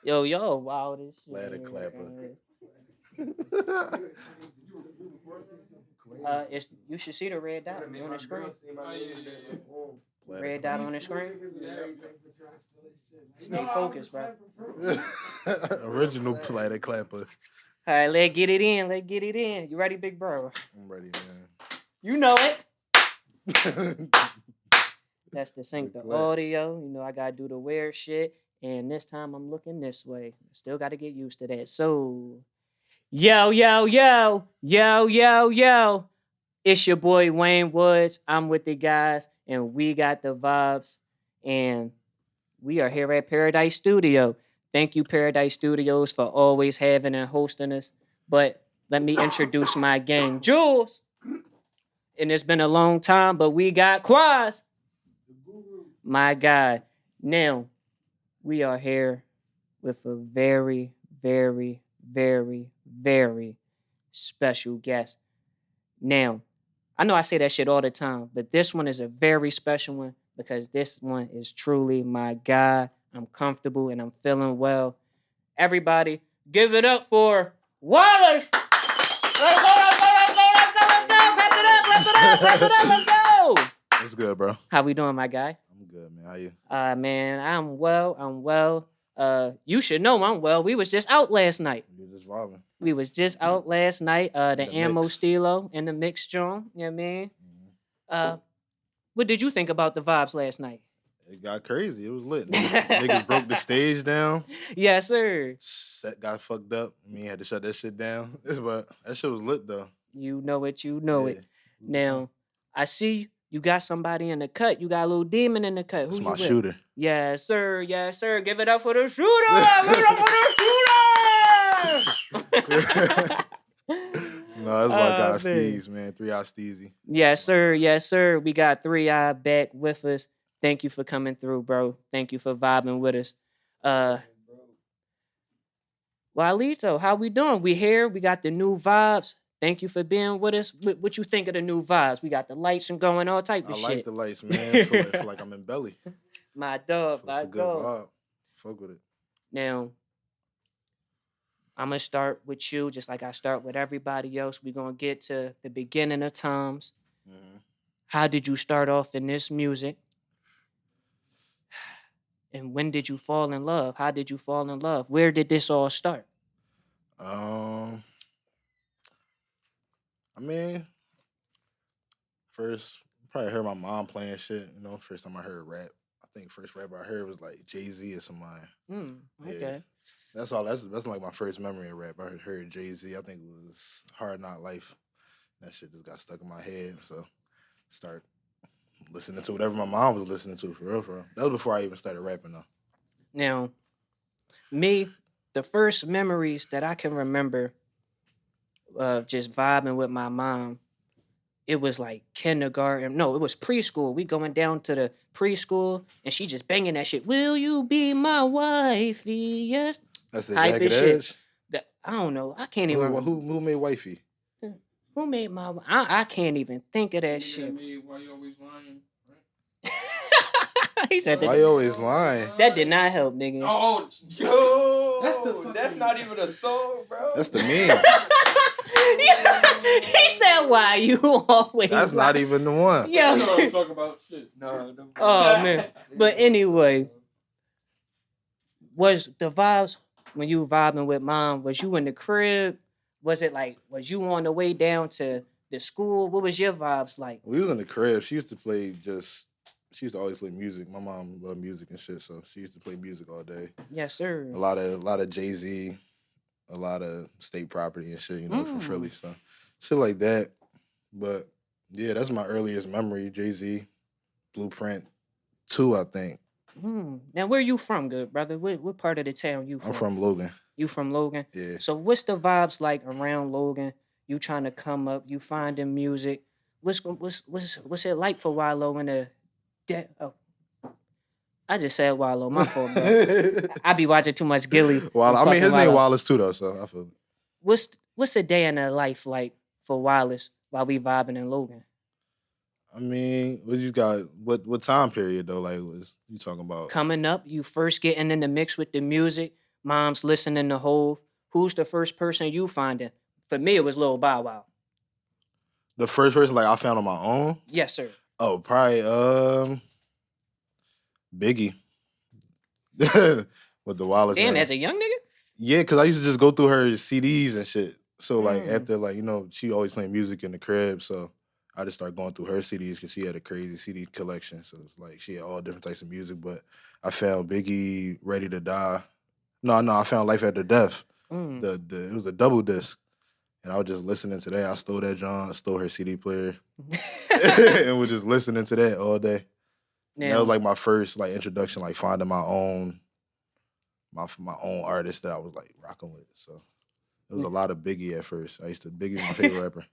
Yo, wow, this Ladder clapper. shit. It's you should see the red dot on the screen. Ladder Red dot clapper. on the screen. Stay focused, bro. Original ladder clapper. All right, let's get it in. Let's get it in. You ready, big bro? I'm ready, man. You know it. That's to sync the Good clap. audio. You know, I gotta do the weird shit. And this time I'm looking this way. Still gotta get used to that. So yo. It's your boy Wayne Woods. I'm with the guys, and we got the vibes. And we are here at Paradise Studio. Thank you, Paradise Studios, for always having and hosting us. But let me introduce my gang, Jules. And it's been a long time, but we got Quaz, my guy. Now, we are here with a very, very, very, very special guest. Now, I know I say that shit all the time, but this one is a very special one because this one is truly my guy. I'm comfortable and I'm feeling well. Everybody, give it up for Wallace. Let's go. What's good, bro? How we doing, my guy? I'm good, man. How you? Man, I'm well. You should know I'm well. We was just out last night. You just vibing. We was just out last night. The the Ammo mix. Stilo in the mix joint. You know what I mean? Mhm. What did you think about the vibes last night? It got crazy. It was lit. Niggas broke the stage down. Yes, sir. Set got fucked up. Me had to shut that shit down. But that shit was lit though. You know it. You know it. Yeah. Now, I see you got somebody in the cut. You got a little demon in the cut. That's Who my you with? shooter. Yes, sir. Yes, sir. Give it up for the shooter. Give it up for the shooter. No, that's my guy man. Steez, man. 3-Eye Steezy. Yes, sir. Yes, sir. We got 3-Eye back with us. Thank you for coming through, bro. Thank you for vibing with us. Walito, how we doing? We here. We got the new vibes. Thank you for being with us. What you think of the new vibes? We got the lights and going all type of I shit. like the lights, man. I feel like I'm in Belly. My dog, It's my a good dog. vibe. Fuck with it. Now, I'm going to start with you just like I start with everybody else. We're going to get to the beginning of times. Mhm. How did you start off in this music? And when did you fall in love? How did you fall in love? Where did this all start? I mean, first probably heard my mom playing shit. You know, first time I heard rap. I think first rapper I heard was like Jay-Z or somebody. Okay. Yeah. That's all. That's like my first memory of rap. I heard Jay-Z. I think it was Hard Knock Life. That shit just got stuck in my head. So start listening to whatever my mom was listening to for real, for real. That was before I even started rapping though. Now, me, the first memories that I can remember of just vibing with my mom, it was like kindergarten. No, it was preschool. We going down to the preschool, and she just banging that shit. Will you be my wifey? Yes. That's the Hype Jagged as shit. Edge. I don't know. I can't even. Who made Wifey? Who made my? I can't even think of that shit. Why you always lying? He said Why that. you always lying? That did not help, nigga. Oh, yo, that's not even a song, bro. That's the meme. He said, "Why you always?" That's not even the one. Yo. You know I'm talking about shit. No. Oh man. But anyway, was the vibes when you vibing with mom? Was you in the crib? Was it like? Was you on the way down to the school? What was your vibes like? We was in the crib. She used to always play music. My mom loved music and shit, so she used to play music all day. Yes, sir. A lot of Jay-Z, a lot of State Property and shit, you know, from Philly. So shit like that. But yeah, that's my earliest memory. Jay-Z, Blueprint 2, I think. Now, where you from, good brother? What part of the town you from? I'm from Logan. You from Logan? Yeah. So what's the vibes like around Logan? You trying to come up? You finding music? What's it like for Wallo in the? I just said Wallo. My fault, bro. I be watching too much Gilly. Well, I mean, his name Wallo. Wallace too, though. So I feel. What's a day in the life like for Wallace while we vibing in Logan? I mean, what you got? What time period though? Like, was you talking about? Coming up, you first getting in the mix with the music. moms listening to Hove, who's the first person you finding? For me, it was Lil Bow Wow. The first person like I found on my own. Yes, sir. Oh, probably Biggie with the Wallace. Damn, name. as a young nigga? Yeah, because I used to just go through her CDs and shit. So like Mm. after like she always playing music in the crib, so I just started going through her CDs because she had a crazy CD collection. So it's like she had all different types of music. But I found Biggie Ready to Die. No, I found Life After Death. Mm. It was a double disc, and I was just listening to that. I stole that John, stole her CD player, and was just listening to that all day. And that was like my first like introduction, like finding my own artist that I was like rocking with. So it was a lot of Biggie at first. Biggie was my favorite rapper.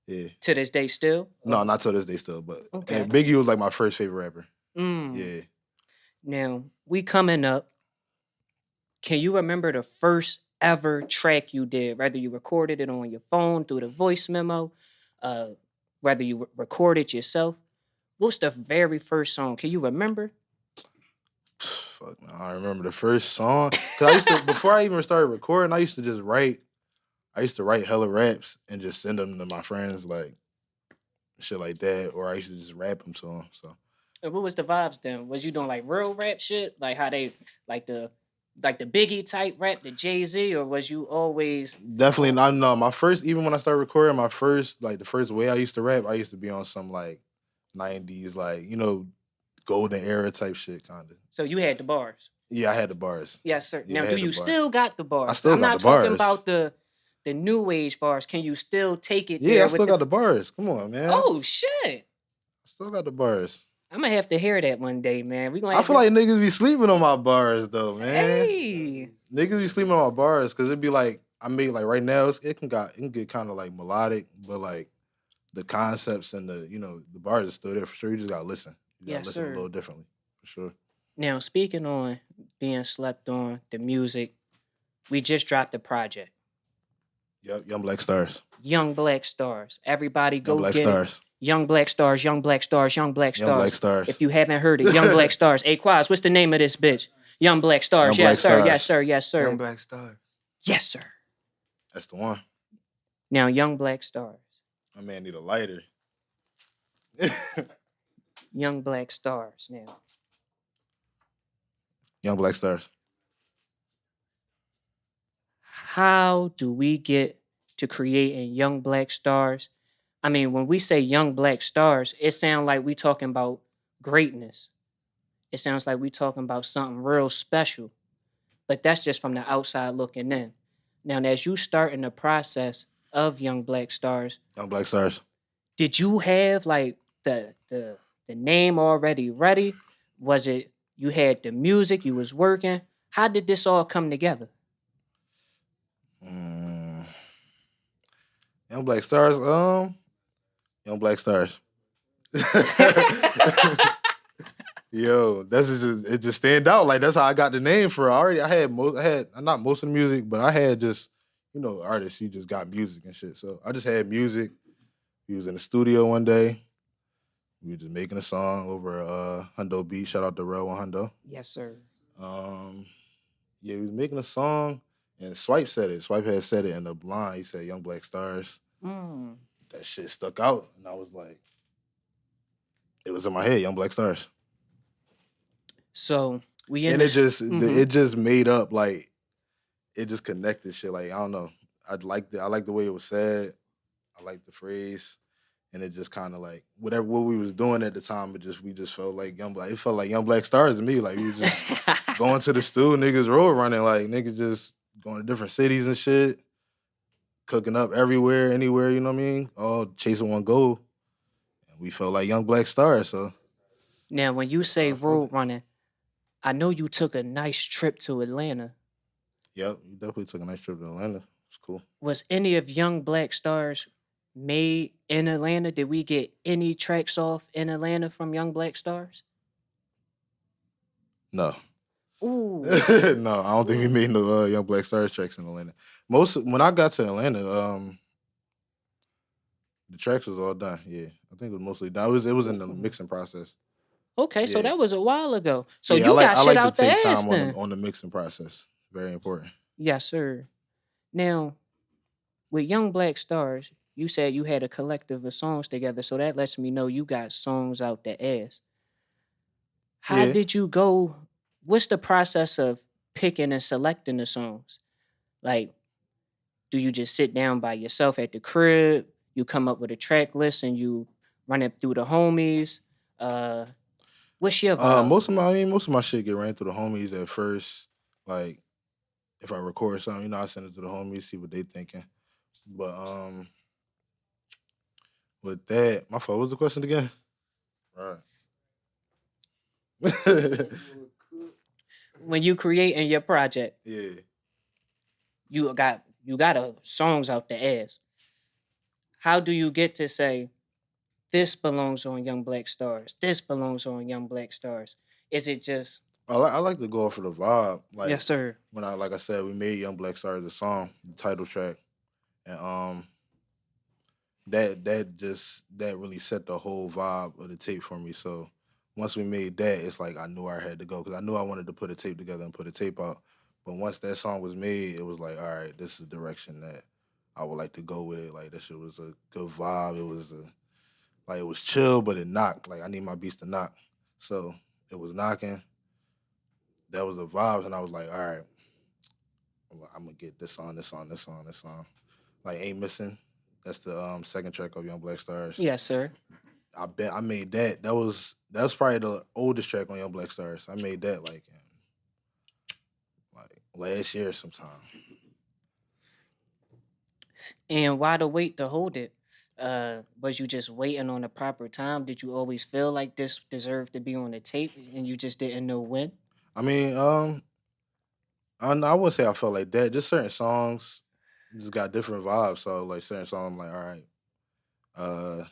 Yeah. To this day still? No, not to this day still, but Okay. and Biggie was like my first favorite rapper. Mm. Yeah. Now, we coming up. Can you remember the first ever track you did? Whether you recorded it on your phone through the voice memo, whether you recorded yourself. What's the very first song? Can you remember? Fuck, no, I remember the first song. Cause I used to before I even started recording, I used to just write. I used to write hella raps and just send them to my friends, like shit like that, or I used to just rap them to them. So. And what was the vibes then? Was you doing like real rap shit, like how they like the Biggie type rap, the Jay-Z, or was you always definitely not? No, my first, even when I started recording, the first way I used to rap, I used to be on some like 90s, like golden era type shit, kind of. So you had the bars. Yeah, I had the bars. Yes, sir. Yeah, now, do you still got the bars? I still got the bars. I'm not talking about the new age bars. Can you still take it? Yeah, I still got the bars. Come on, man. Oh shit! I still got the bars. I'm gonna have to hear that one day, man. I feel like niggas be sleeping on my bars though, man. Hey, niggas be sleeping on my bars because it'd be like I made like right now it can get kind of like melodic, but like the concepts and the bars are still there for sure. You just gotta listen. You gotta listen a little differently for sure. Now speaking on being slept on, the music, we just dropped the project. Yep, Young Black Stars. Young Black Stars. Everybody go Young Black get Stars. it. Young Black Stars, Young Black Stars, Young Black Stars. Young Black Stars. If you haven't heard it, Young Black Stars. Hey, Quaz, what's the name of this bitch? Young Black Stars. Young Yes, Black sir. Stars. Yes, sir. Yes, sir. Young Black Stars. Yes, sir. That's the one. Now, Young Black Stars. My man need a lighter. Young Black Stars now. Young Black Stars. How do we get to creating Young Black Stars? I mean, when we say Young Black Stars, it sounds like we talking about greatness. It sounds like we talking about something real special. But that's just from the outside looking in. Now, as you start in the process of Young Black Stars, Young Black Stars. did you have like the name already ready? Was it you had the music, you was working? How did this all come together? Young Black Stars. Young Black Stars. Yo, it just stand out. Like that's how I got the name for it. I had not most of the music, but I had just artists who just got music and shit. So I just had music. We was in the studio one day. We were just making a song over a Hundo beat. Shout out to Rel and Hundo. Yes, sir. Yeah, we was making a song, and Swipe said it. Swipe had said it in the blind. He said Young Black Stars. That shit stuck out, and I was like, it was in my head, Young Black Stars. So it just made up, like it just connected shit. Like I don't know, I like the way it was said. I like the phrase, and it just kind of like what we was doing at the time. We just felt like it felt like Young Black Stars to me. Like we were just going to the stew, niggas road running, like niggas just going to different cities and shit, cooking up everywhere, anywhere. You know what I mean? All chasing one goal, and we felt like Young Black Stars. So now, when you say road running, I know you took a nice trip to Atlanta. Yep, you definitely took a nice trip to Atlanta. It's cool. Was any of Young Black Stars made in Atlanta? Did we get any tracks off in Atlanta from Young Black Stars? No. Ooh. No, I don't think we made no Young Black Stars tracks in Atlanta. When I got to Atlanta, the tracks was all done. Yeah, I think it was mostly done. It was in the mixing process. Okay, so Yeah. that was a while ago. So Yeah, you I got shit like out to the take ass time then. on the mixing process. Very important. Yes, sir. Now, with Young Black Stars, you said you had a collective of songs together, so that lets me know you got songs out the ass. How Yeah. did you go? What's the process of picking and selecting the songs? Like, do you just sit down by yourself at the crib? You come up with a track list and you run it through the homies? Uh, what's your vibe? Most of my shit get ran through the homies at first. Like if I record something, I send it to the homies, see what they thinking. But with that, my fault. What was the question again? Right. When you creating your project, Yeah. you got songs out the ass. How do you get to say this belongs on Young Black Stars? This belongs on Young Black Stars. Is it just I like to go off of the vibe. Like yes, sir? when like I said, we made Young Black Stars the song, the title track, and that really set the whole vibe of the tape for me. So once we made that, it's like I knew I had to go because I knew I wanted to put a tape together and put a tape out. But once that song was made, it was like, all right, this is the direction that I would like to go with it. Like that shit was a good vibe. It was chill, but it knocked. Like I need my beats to knock. So it was knocking. That was the vibes, and I was like, all right, I'm gonna get this on, this on, this on, this on. Like Ain't Missing. That's the second track of Young Black Stars. Yes, sir. I made that. That was probably the oldest track on Young Black Stars. I made that like last year sometime. And why the wait to hold it? Was you just waiting on the proper time? Did you always feel like this deserved to be on the tape and you just didn't know when? I mean, I wouldn't say I felt like that. Just certain songs just got different vibes. So like certain songs, I'm like, all right,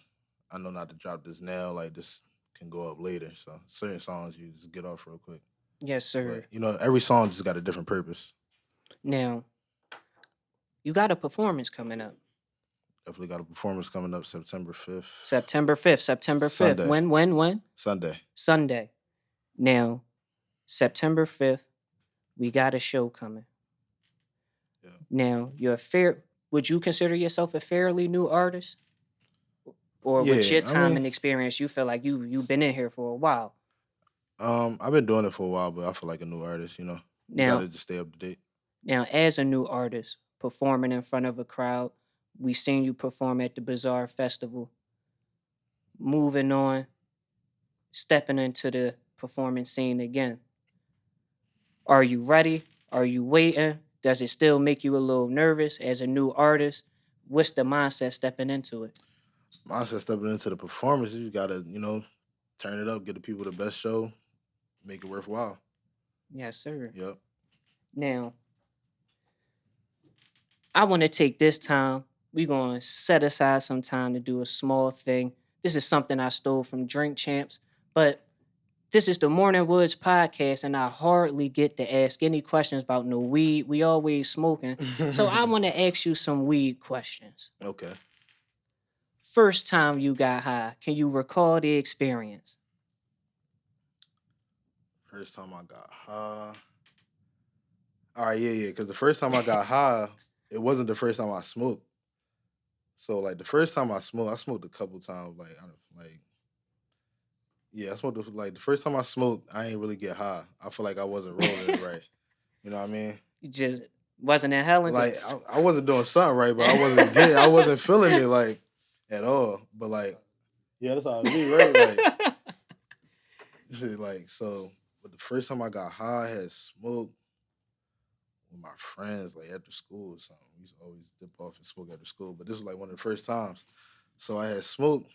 I know not to drop this now. Like this can go up later. So certain songs you just get off real quick. Yes, sir. But every song just got a different purpose. Now, you got a performance coming up. Definitely got a performance coming up September 5th. September 5th. Sunday. When? Sunday. Sunday. Now, September 5th, we got a show coming. Yeah. Now, would you consider yourself a fairly new artist? Or with your time and experience, you feel like you've been in here for a while? I've been doing it for a while, but I feel like a new artist, You gotta just stay up to date. Now, as a new artist, performing in front of a crowd, we seen you perform at the Bazaar Festival. Moving on, stepping into the performance scene again. Are you ready? Are you waiting? Does it still make you a little nervous as a new artist? What's the mindset stepping into it? Mindset stepping into the performance, you gotta, turn it up, get the people the best show, make it worthwhile. Yes, sir. Yep. Now, I want to take this time. We're going to set aside some time to do a small thing. This is something I stole from Drink Champs, but this is the Morning Woods podcast, and I hardly get to ask any questions about no weed. We always smoking. So I want to ask you some weed questions. Okay. First time you got high, can you recall the experience? First time I got high. All right, yeah, because the first time I got high, it wasn't the first time I smoked. So like the first time I smoked a couple times. I smoked the first time I smoked, I ain't really get high. I feel like I wasn't rolling it right. You know what I mean? You just wasn't inhaling. Like I wasn't doing something right, but I wasn't feeling it like at all. But like, yeah, that's how it be, right? But the first time I got high, I had smoked with my friends, like after school or something. We used to always dip off and smoke after school. But this was like one of the first times. So I had smoked.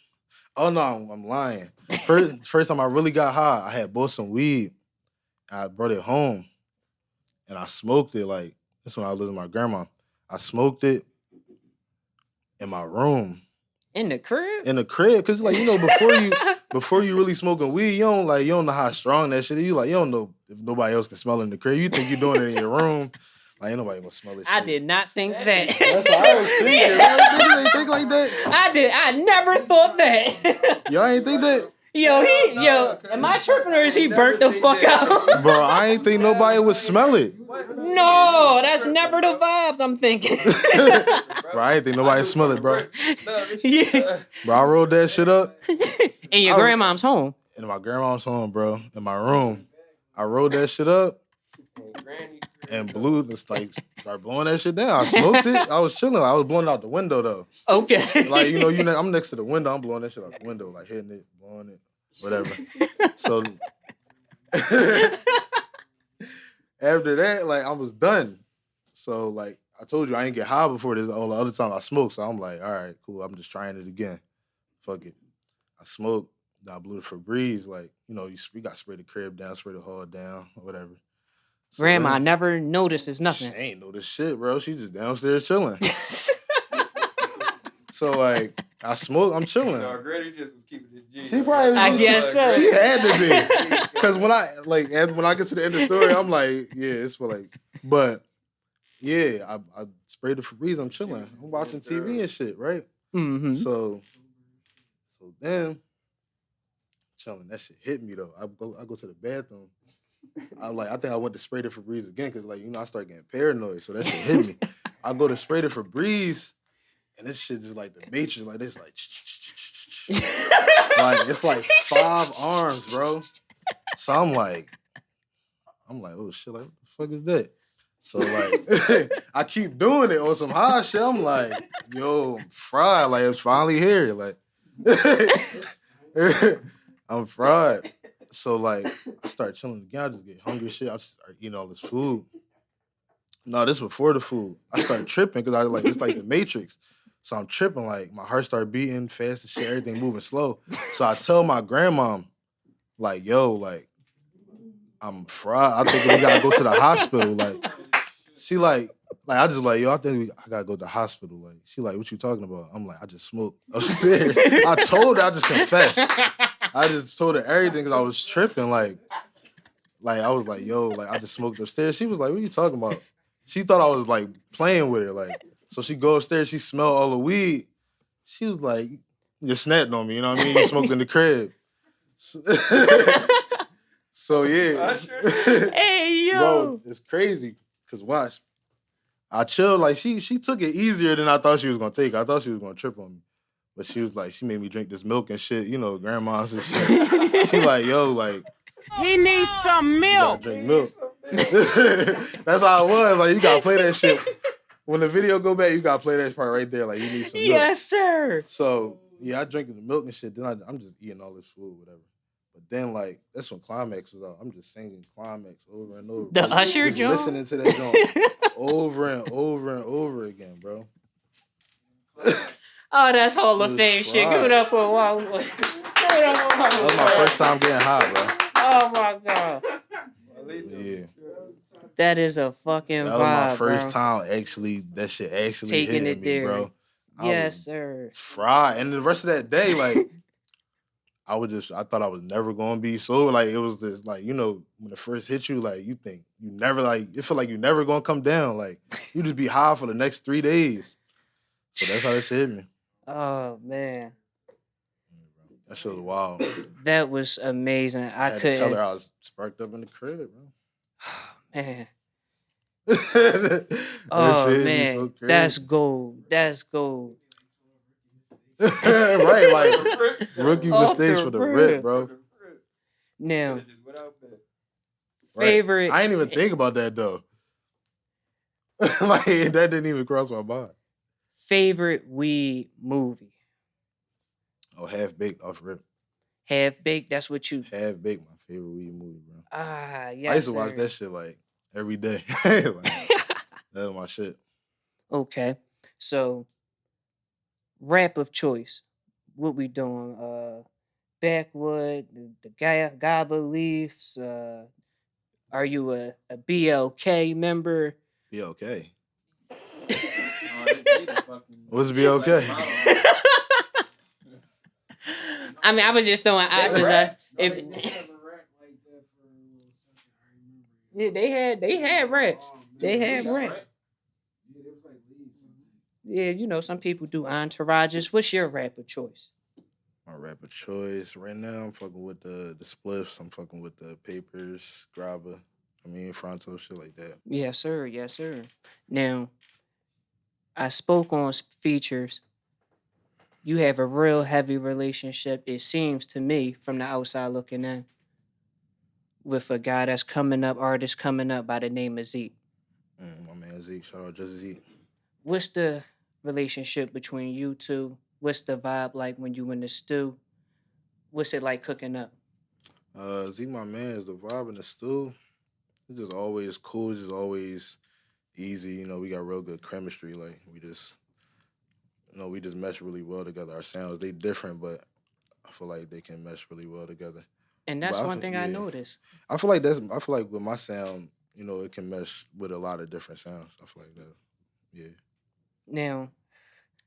Oh no, I'm lying. First time I really got high, I had bought some weed. I brought it home and I smoked it. Like this when I was living with my grandma. I smoked it in my room. In the crib? In the crib, cause like before you really smoking weed, you don't know how strong that shit is. You don't know if nobody else can smell it in the crib. You think you're doing it in your room. Like ain't nobody gonna smell it. I did not think that. That's what I was thinking. Right? Niggas ain't think like that. I never thought that. Y'all ain't think that? Am I tripping or is he burnt the fuck out? Bro, I ain't think nobody would smell it. No, that's never the vibes I'm thinking. Bro, I ain't think nobody smell it, bro. Yeah. Bro, I rolled that shit up And your grandmom's home. in my grandma's home, bro, in my room. I rolled that shit up and blew started blowing that shit down. I smoked it. I was chilling. I was blowing it out the window though. Okay. Like, I'm next to the window. I'm blowing that shit out the window, like hitting it, blowing it, whatever. So after that, like, I was done. So, like, I told you I ain't get high before this. All the other time I smoked. So I'm like, all right, cool. I'm just trying it again. Fuck it. I smoked. Then I blew the Febreze. Like, we got to spray the crib down, spray the hall down, or whatever. So Grandma then, never notices nothing. She ain't notice shit, bro. She just downstairs chilling. So, like, I smoke. I'm chilling. No, Granny just was keeping it G. She probably was. I guess so. She had to be. Because when I get to the end of the story, I'm like, yeah, it's for like, but yeah, I sprayed the Febreze. I'm chilling. I'm watching TV and shit, right? Mm-hmm. So then, chilling. That shit hit me though. I go to the bathroom. I think I went to spray the Febreze again because I start getting paranoid. So that shit hit me. I go to spray the Febreze. And this shit just like the Matrix, like this, like it's like 5 arms, bro. So I'm like, oh shit, like what the fuck is that? So like, I keep doing it on some high shit. I'm like, yo, I'm fried. Like it's finally here. Like, I'm fried. So like, I start chilling again. I just get hungry, shit. I just start eating all this food. No, this before the food. I start tripping because it's like the Matrix. So I'm tripping, like, my heart started beating fast and shit, everything moving slow. So I tell my grandma, like, yo, like, I'm fried. I think we gotta go to the hospital. Like, she like I just like, yo, I gotta go to the hospital. Like, she like, what you talking about? I'm like, I just smoked upstairs. I told her, I just confessed. I just told her everything because I was tripping. Like I was like, yo, like, I just smoked upstairs. She was like, what are you talking about? She thought I was, like, playing with her, like. So she go upstairs, she smelled all the weed. She was like, you snapped on me, you know what I mean? You smoked in the crib. So yeah. Hey, yo. Bro, it's crazy. Cause watch. I chilled, like she took it easier than I thought she was gonna take. I thought she was gonna trip on me. But she was like, she made me drink this milk and shit, grandma's and shit. She like, yo, like, he needs some milk. Drink milk. That's how it was. Like, you gotta play that shit. When the video go back, you gotta play that part right there. Like, you need some milk. Yes, sir. So, yeah, I drinking the milk and shit. Then I'm just eating all this food, whatever. But then, like, that's when Climax was out. I'm just singing Climax over and over. The like, Usher joint? Listening to that joint over and over and over again, bro. Oh, that's Hall of Fame shit. Give it up for a while. That was my first time getting high, bro. Oh, my God. Yeah. That is a fucking vibe, That was my first bro. time that shit actually Taking hitting it me, there. bro. Yes, sir. Fried. And the rest of that day, like, I thought I was never going to be sober. Like, it was this, like, when it first hit you, like, you think you never, like, it feel like you never going to come down. Like, you just be high for the next 3 days. So that's how that shit hit me. Oh, man. That shit was wild. That was amazing. I had couldn't. to tell her I was sparked up in the crib, bro. Man. Oh, man. So That's gold. That's gold. Right, like, rookie mistakes for the rip, bro. Now, Right. favorite. I ain't even think about that, though. Like, that didn't even cross my mind. Favorite weed movie? Oh, Half Baked off rip. Half Baked, that's what you... Half Baked, my favorite weed movie, bro. Ah, yes, I used to sir. watch that shit, like, every day. Like, that was my shit. Okay. So, rap of choice. What we doing? Backwood, the guy beliefs. Are you a BLK member? BLK. What's BLK? I mean, I was just throwing options. Yeah, they had raps. They had rap. Yeah, some people do entourages. What's your rap of choice? My rap of choice right now, I'm fucking with the spliffs. I'm fucking with the papers, grabba. I mean, fronto, shit like that. Yes, sir. Yes, sir. Now, I spoke on features. You have a real heavy relationship, it seems to me, from the outside looking in, with a guy that's coming up, artist coming up by the name of Zeke. My man Zeke, shout out just Zeke. What's the relationship between you two? What's the vibe like when you in the stew? What's it like cooking up? Zeke, my man, is the vibe in the stew. It's just always cool. It's just always easy. You know, we got real good chemistry. Like we just mesh really well together. Our sounds they different, but I feel like they can mesh really well together. And But that's one thing I yeah, noticed. I feel like with my sound, it can mesh with a lot of different sounds. I feel like that. Yeah. Now,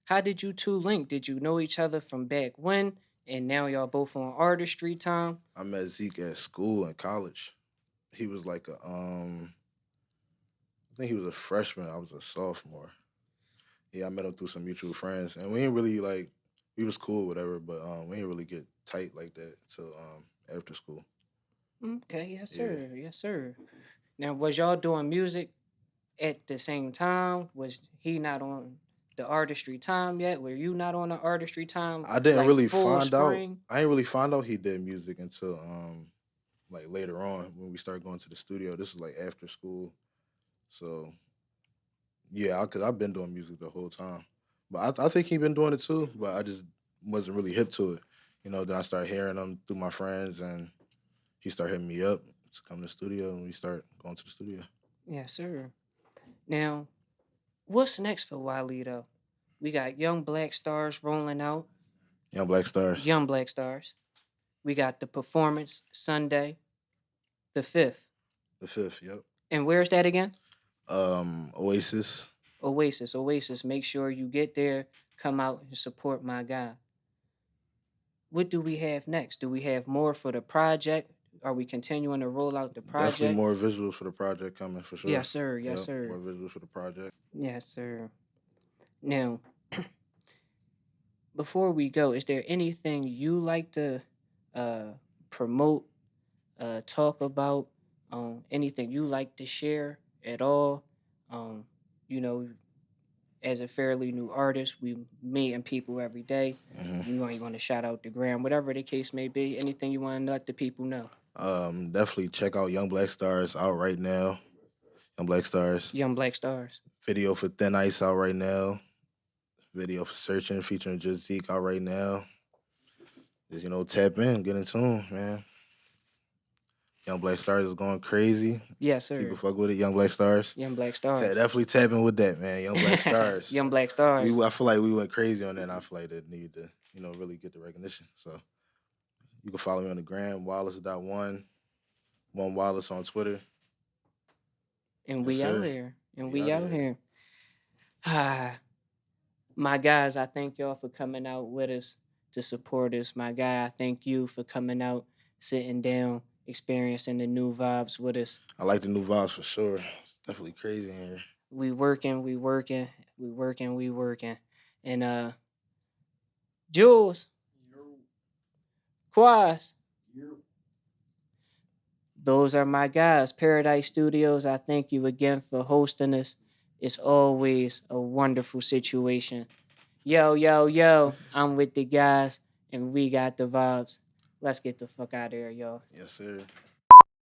how did you two link? Did you know each other from back when? And now y'all both on artistry time? I met Zeke at school in college. He was like I think he was a freshman. I was a sophomore. Yeah, I met him through some mutual friends, and we didn't really like. We was cool, whatever, but we didn't really get tight like that till after school. Okay, yes, Yeah. sir. Yes, sir. Now, was y'all doing music at the same time? Was he not on the artistry time yet? Were you not on the artistry time? I didn't Like really full find out. spring? I didn't really find out he did music until like later on when we started going to the studio. This was like after school, so yeah, because I've been doing music the whole time, but I think he been doing it too. But I just wasn't really hip to it. Then I started hearing him through my friends, and he started hitting me up to come to the studio, and we start going to the studio. Yes, sir. Now, what's next for Walito? We got Young Black Stars rolling out. Young Black Stars, Young Black Stars. We got the performance Sunday, the 5th. the fifth. Yep. And where's that again? Oasis. Oasis. Oasis. Make sure you get there. Come out and support my guy. What do we have next? Do we have more for the project? Are we continuing to roll out the Definitely project? more visuals for the project coming for sure. Yes, sir. Yes, Yep, sir. more visuals for the project. Yes, sir. Now, before we go, is there anything you like to uh, promote, talk about, anything you like to share at all? Um, you know, as a fairly new artist, we meeting people every day. hmm You want to shout out the gram, whatever the case may be. Anything you want to let the people know? Definitely check out Young Black Stars out right now. Young Black Stars Young Black Stars. video for Thin Ice out right now. Video for Searching featuring Just Zeke out right now. Just tap in, get in tune, man. Young Black Stars is going crazy. Yes, sir. People fuck with it. Young Black Stars. Young Black Stars. Definitely tap in with that, man. Young Black Stars. Young Black Stars. I feel like we went crazy on that, and I feel like that needed to, really get the recognition. So you can follow me on the gram, Wallace.1, one Wallace on Twitter. And Yes, we out sir. here. And We we out out here. here. My guys, I thank y'all for coming out with us to support us. My guy, I thank you for coming out, sitting down, experiencing the new vibes with us. I like the new vibes for sure. It's definitely crazy in here. We working, we working, we working, we working. And Jules, Quas, those are my guys. Paradise Studios, I thank you again for hosting us. It's always a wonderful situation. Yo, yo, yo, I'm with the guys, and we got the vibes. Let's get the fuck out of here, y'all. Yes, sir.